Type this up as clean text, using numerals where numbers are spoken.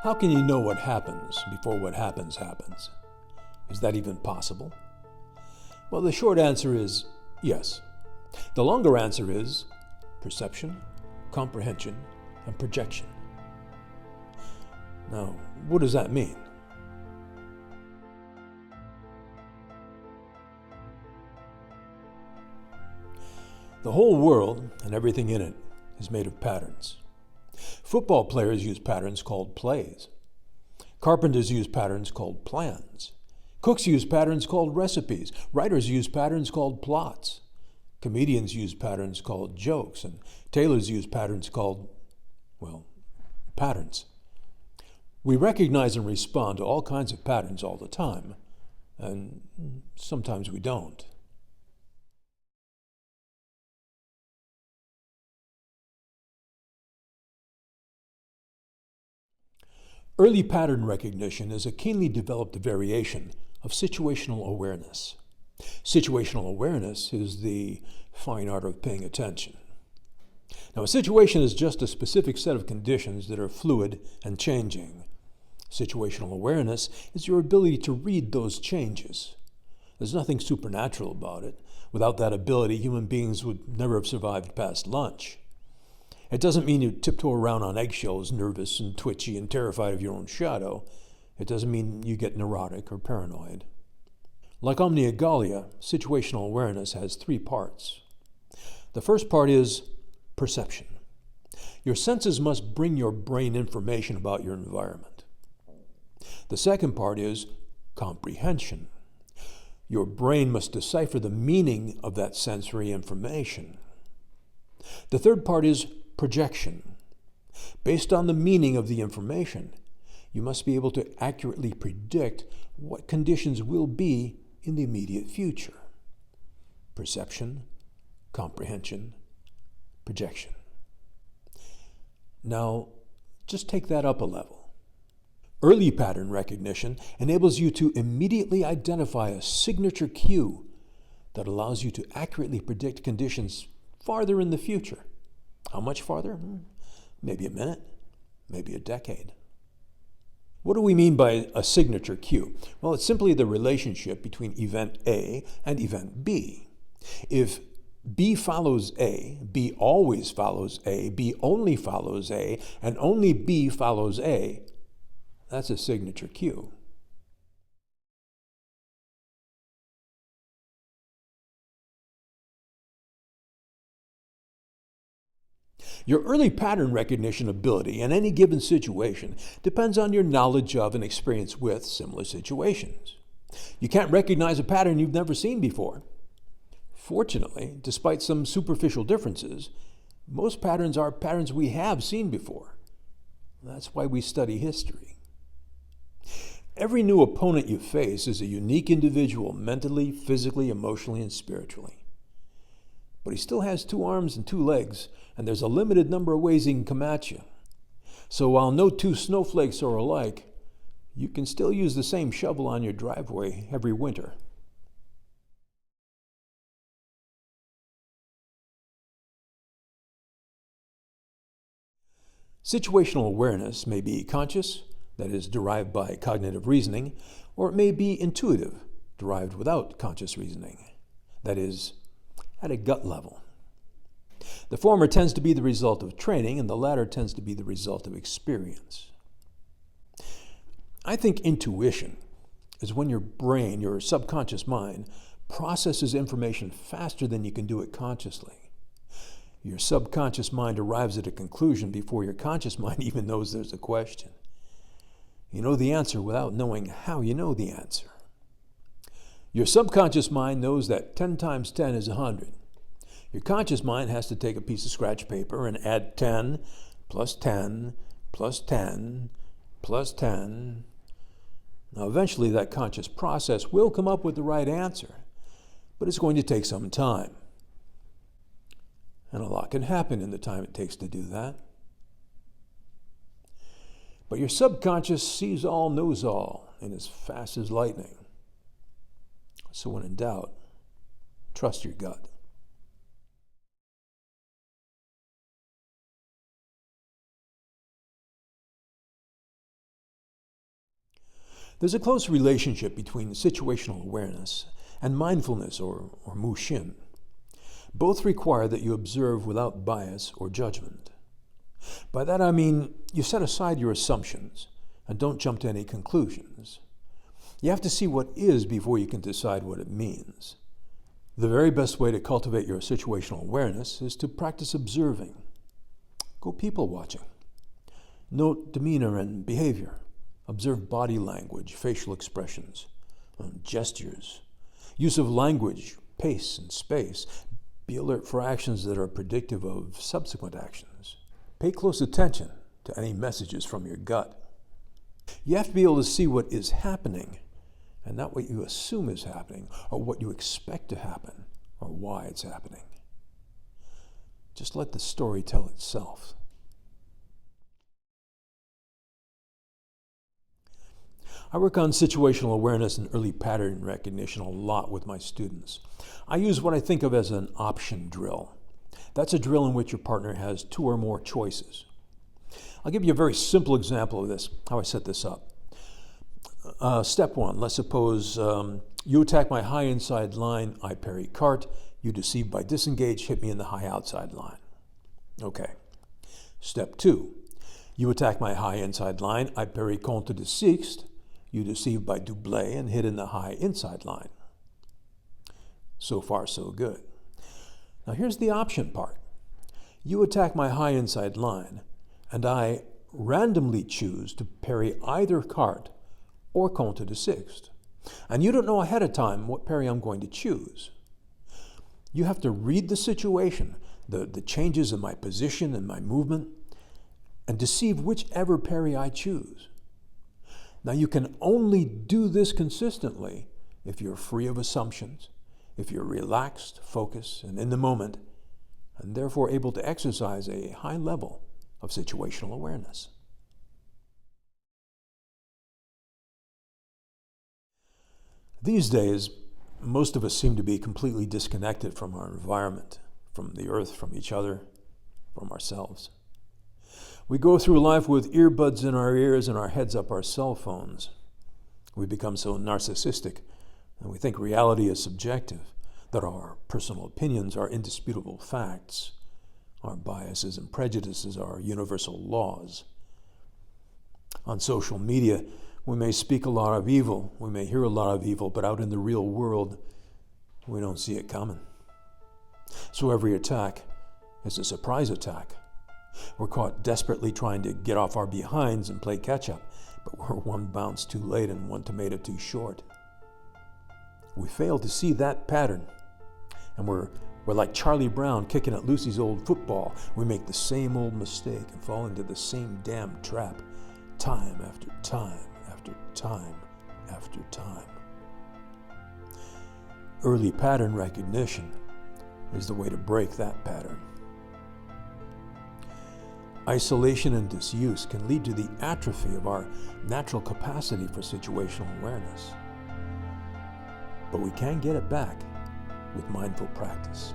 How can you know what happens before what happens happens? Is that even possible? Well, the short answer is yes. The longer answer is perception, comprehension, and projection. Now, what does that mean? The whole world and everything in it is made of patterns. Football players use patterns called plays. Carpenters use patterns called plans. Cooks use patterns called recipes. Writers use patterns called plots. Comedians use patterns called jokes. And tailors use patterns called, patterns. We recognize and respond to all kinds of patterns all the time, and sometimes we don't. Early pattern recognition is a keenly developed variation of situational awareness. Situational awareness is the fine art of paying attention. Now, a situation is just a specific set of conditions that are fluid and changing. Situational awareness is your ability to read those changes. There's nothing supernatural about it. Without that ability, human beings would never have survived past lunch. It doesn't mean you tiptoe around on eggshells, nervous and twitchy and terrified of your own shadow. It doesn't mean you get neurotic or paranoid. Like omniagalia, situational awareness has three parts. The first part is perception. Your senses must bring your brain information about your environment. The second part is comprehension. Your brain must decipher the meaning of that sensory information. The third part is projection. Based on the meaning of the information, you must be able to accurately predict what conditions will be in the immediate future. Perception, comprehension, projection. Now, just take that up a level. Early pattern recognition enables you to immediately identify a signature cue that allows you to accurately predict conditions farther in the future. How much farther? Maybe a minute, maybe a decade. What do we mean by a signature cue? Well, it's simply the relationship between event A and event B. If B follows A, B always follows A, B only follows A, and only B follows A, that's a signature cue. Your early pattern recognition ability in any given situation depends on your knowledge of and experience with similar situations. You can't recognize a pattern you've never seen before. Fortunately, despite some superficial differences, most patterns are patterns we have seen before. That's why we study history. Every new opponent you face is a unique individual mentally, physically, emotionally, and spiritually. But he still has 2 arms and 2 legs, and there's a limited number of ways he can come at you. So while no 2 snowflakes are alike, you can still use the same shovel on your driveway every winter. Situational awareness may be conscious, that is, derived by cognitive reasoning, or it may be intuitive, derived without conscious reasoning, that is, at a gut level. The former tends to be the result of training, and the latter tends to be the result of experience. I think intuition is when your brain, your subconscious mind, processes information faster than you can do it consciously. Your subconscious mind arrives at a conclusion before your conscious mind even knows there's a question. You know the answer without knowing how you know the answer. Your subconscious mind knows that 10 times 10 is 100. Your conscious mind has to take a piece of scratch paper and add 10 plus 10 plus 10 plus 10. Now, eventually that conscious process will come up with the right answer, but it's going to take some time. And a lot can happen in the time it takes to do that. But your subconscious sees all, knows all, and is fast as lightning. So when in doubt, trust your gut. There's a close relationship between situational awareness and mindfulness or mushin. Both require that you observe without bias or judgment. By that I mean you set aside your assumptions and don't jump to any conclusions. You have to see what is before you can decide what it means. The very best way to cultivate your situational awareness is to practice observing. Go people watching. Note demeanor and behavior. Observe body language, facial expressions, gestures, use of language, pace and space. Be alert for actions that are predictive of subsequent actions. Pay close attention to any messages from your gut. You have to be able to see what is happening and not what you assume is happening or what you expect to happen or why it's happening. Just let the story tell itself. I work on situational awareness and early pattern recognition a lot with my students. I use what I think of as an option drill. That's a drill in which your partner has 2 or more choices. I'll give you a very simple example of this, how I set this up. Step 1, let's suppose you attack my high inside line, I parry cart, you deceive by disengage, hit me in the high outside line. Okay. Step 2, you attack my high inside line, I parry contre de sixte, you deceive by doublé and hit in the high inside line. So far, so good. Now here's the option part. You attack my high inside line, and I randomly choose to parry either carte or contre de sixte. And you don't know ahead of time what parry I'm going to choose. You have to read the situation, the changes in my position and my movement, and deceive whichever parry I choose. Now you can only do this consistently if you're free of assumptions, if you're relaxed, focused, and in the moment, and therefore able to exercise a high level of situational awareness. These days, most of us seem to be completely disconnected from our environment, from the earth, from each other, from ourselves. We go through life with earbuds in our ears and our heads up our cell phones. We become so narcissistic, and we think reality is subjective, that our personal opinions are indisputable facts. Our biases and prejudices are universal laws. On social media, we may speak a lot of evil, we may hear a lot of evil, but out in the real world, we don't see it coming. So every attack is a surprise attack. We're caught desperately trying to get off our behinds and play catch-up, but we're 1 bounce too late and 1 tomato too short. We fail to see that pattern, and we're like Charlie Brown kicking at Lucy's old football. We make the same old mistake and fall into the same damn trap, time after time after time after time. Early pattern recognition is the way to break that pattern. Isolation and disuse can lead to the atrophy of our natural capacity for situational awareness. But we can get it back with mindful practice.